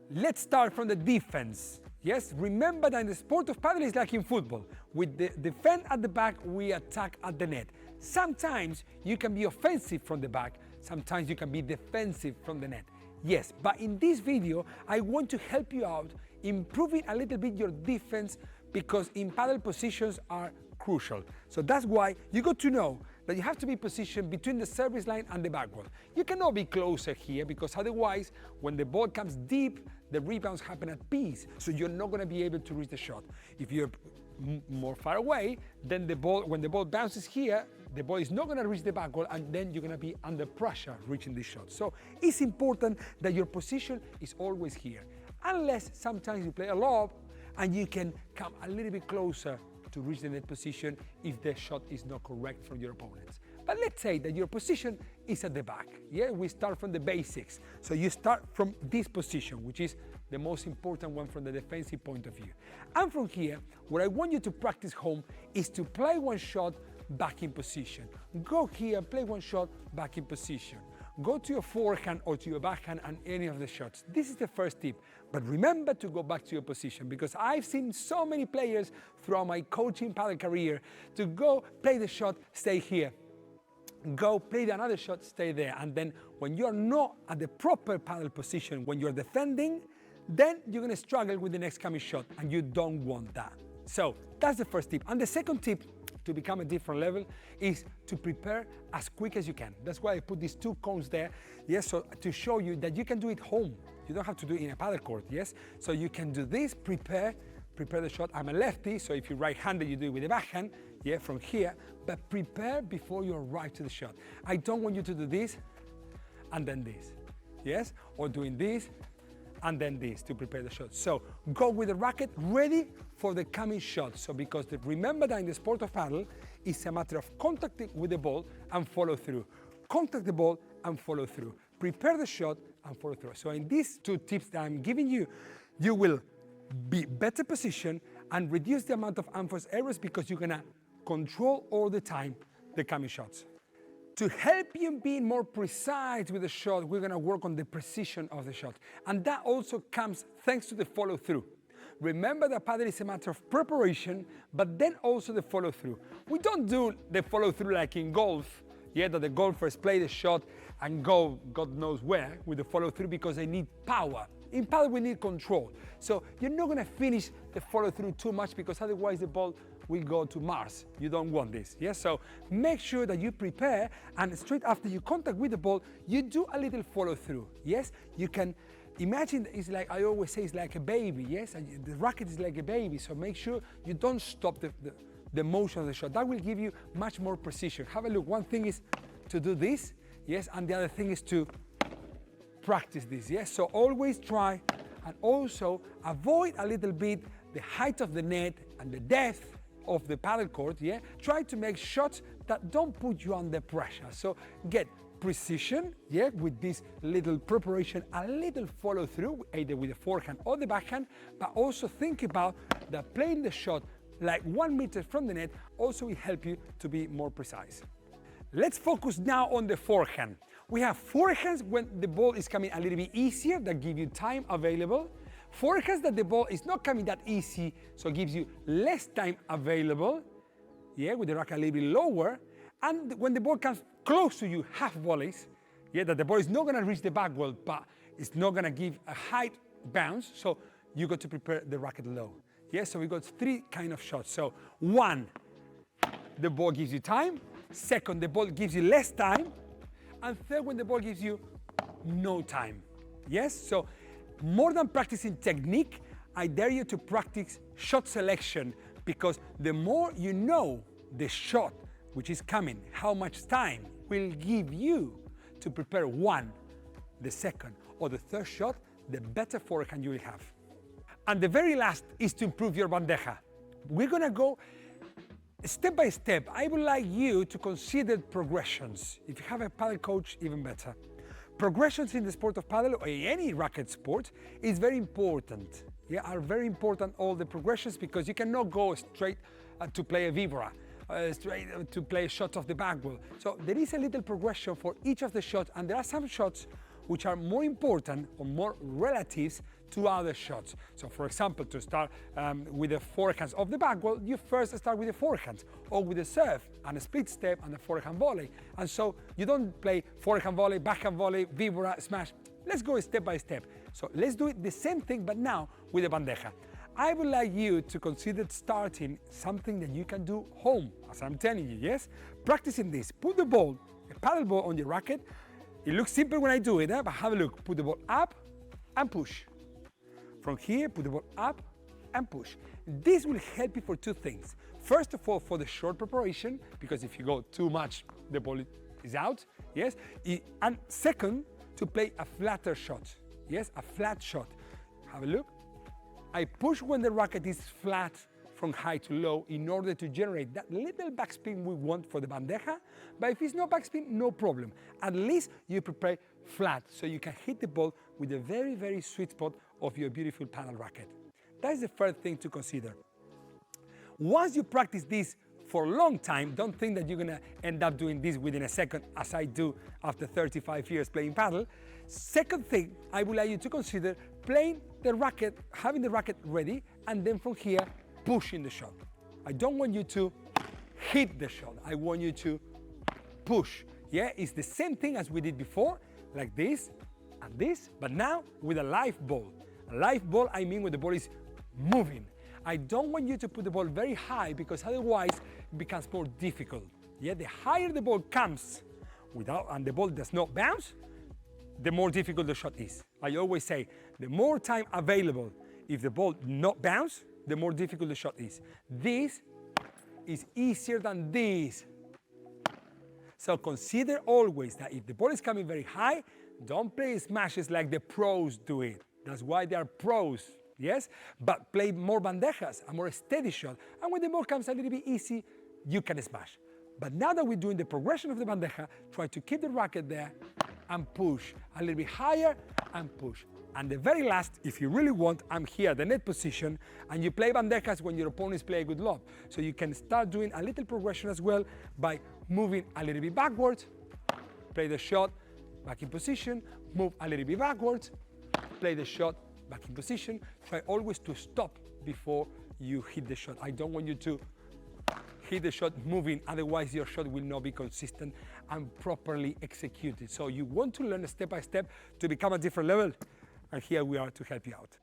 Let's start from the defense. Yes, remember that in the sport of paddle is like in football. With the defend at the back, we attack at the net. Sometimes you can be offensive from the back, sometimes you can be defensive from the net. Yes, but in this video, I want to help you out improving a little bit your defense because in paddle positions are crucial. So that's why you got to know that you have to be positioned between the service line and the backwall. You cannot be closer here because otherwise, when the ball comes deep, the rebounds happen at peace. So you're not going to be able to reach the shot. If you're more far away, then when the ball bounces here, the ball is not going to reach the backwall, and then you're going to be under pressure reaching this shot. So it's important that your position is always here. Unless sometimes you play a lob and you can come a little bit closer to reach the net position if the shot is not correct from your opponents. But let's say that your position is at the back. Yeah, we start from the basics. So you start from this position, which is the most important one from the defensive point of view. And from here, what I want you to practice home is to play one shot back in position. Go here, play one shot back in position. Go to your forehand or to your backhand and any of the shots. This is the first tip. But remember to go back to your position because I've seen so many players throughout my coaching paddle career to go play the shot, stay here. Go play another shot, stay there. And then when you're not at the proper paddle position, when you're defending, then you're going to struggle with the next coming shot and you don't want that. So that's the first tip. And the second tip to become a different level is to prepare as quick as you can. That's why I put these two cones there, yes, so to show you that you can do it home. You don't have to do it in a paddle court, yes? So you can do this, prepare the shot. I'm a lefty, so if you're right-handed, you do it with the backhand, yeah, from here, but prepare before you arrive to the shot. I don't want you to do this and then this, yes? Or doing this and then this to prepare the shot. So go with the racket ready for the coming shot. So because remember that in the sport of paddle, it's a matter of contacting with the ball and follow through. Contact the ball and follow through. Prepare the shot and follow through. So in these two tips that I'm giving you, you will be better positioned and reduce the amount of unforced errors because you're gonna control all the time the coming shots. To help you be more precise with the shot, we're gonna work on the precision of the shot. And that also comes thanks to the follow through. Remember that paddle is a matter of preparation, but then also the follow through. We don't do the follow through like in golf, yeah, that the golfers play the shot and go God knows where with the follow through because they need power. In paddle we need control. So you're not gonna finish the follow through too much because otherwise the ball will go to Mars. You don't want this, yes? So make sure that you prepare and straight after you contact with the ball, you do a little follow through, yes? You can imagine it's like, I always say, it's like a baby, yes? The racket is like a baby, so make sure you don't stop the motion of the shot. That will give you much more precision. Have a look. One thing is to do this, yes? And the other thing is to practice this, yes? So always try and also avoid a little bit the height of the net and the depth of the paddle court, yeah? Try to make shots that don't put you under pressure. So get precision, yeah, with this little preparation, a little follow through, either with the forehand or the backhand, but also think about that playing the shot like 1 meter from the net also will help you to be more precise. Let's focus now on the forehand. We have forehands when the ball is coming a little bit easier, that give you time available. Forehands that the ball is not coming that easy, so it gives you less time available, yeah, with the racket a little bit lower. And when the ball comes close to you, half volleys, yeah, that the ball is not gonna reach the back wall, but it's not gonna give a high bounce, so you got to prepare the racket low. Yeah, so we got three kind of shots. So one, the ball gives you time. Second, the ball gives you less time. And third, when the ball gives you no time. Yes, so more than practicing technique, I dare you to practice shot selection because the more you know the shot which is coming, how much time will give you to prepare one, the second, or the third shot, the better forehand you will have. And the very last is to improve your bandeja. We're gonna go step by step. I would like you to consider progressions. If you have a paddle coach, even better. Progressions in the sport of paddle or any racket sport is very important. Yeah, are very important, all the progressions, because you cannot go straight to play a vibra, straight to play a shot off the back wall. So there is a little progression for each of the shots, and there are some shots which are more important or more relatives two other shots. So for example, to start with the forehands of the back, well, you first start with the forehands, or with the serve and a split step and a forehand volley. And so you don't play forehand volley, backhand volley, vibra, smash. Let's go step by step. So let's do it the same thing, but now with a bandeja. I would like you to consider starting something that you can do home, as I'm telling you, yes? Practicing this. Put the ball, a paddle ball on your racket. It looks simple when I do it, but have a look. Put the ball up and push. From here, put the ball up and push. This will help you for two things. First of all, for the short preparation, because if you go too much, the ball is out, yes? And second, to play a flatter shot, yes? A flat shot. Have a look. I push when the racket is flat from high to low in order to generate that little backspin we want for the bandeja. But if it's no backspin, no problem. At least you prepare flat so you can hit the ball with a very, very sweet spot of your beautiful paddle racket. That is the first thing to consider. Once you practice this for a long time, don't think that you're gonna end up doing this within a second, as I do after 35 years playing paddle. Second thing, I would like you to consider playing the racket, having the racket ready, and then from here, pushing the shot. I don't want you to hit the shot. I want you to push. Yeah, it's the same thing as we did before, like this and this, but now with a live ball. A live ball, I mean when the ball is moving. I don't want you to put the ball very high because otherwise it becomes more difficult. Yeah, the higher the ball comes and the ball does not bounce, the more difficult the shot is. I always say, the more time available, if the ball not bounce, the more difficult the shot is. This is easier than this. So consider always that if the ball is coming very high, don't play smashes like the pros do it. That's why they are pros, yes? But play more bandejas, a more steady shot. And when the ball comes a little bit easy, you can smash. But now that we're doing the progression of the bandeja, try to keep the racket there and push a little bit higher and push. And the very last, if you really want, I'm here at the net position, and you play bandejas when your opponents play a good lob. So you can start doing a little progression as well by moving a little bit backwards, play the shot, back in position, move a little bit backwards, play the shot, back in position. Try always to stop before you hit the shot. I don't want you to hit the shot moving, otherwise your shot will not be consistent and properly executed. So you want to learn step by step to become a different level, and here we are to help you out.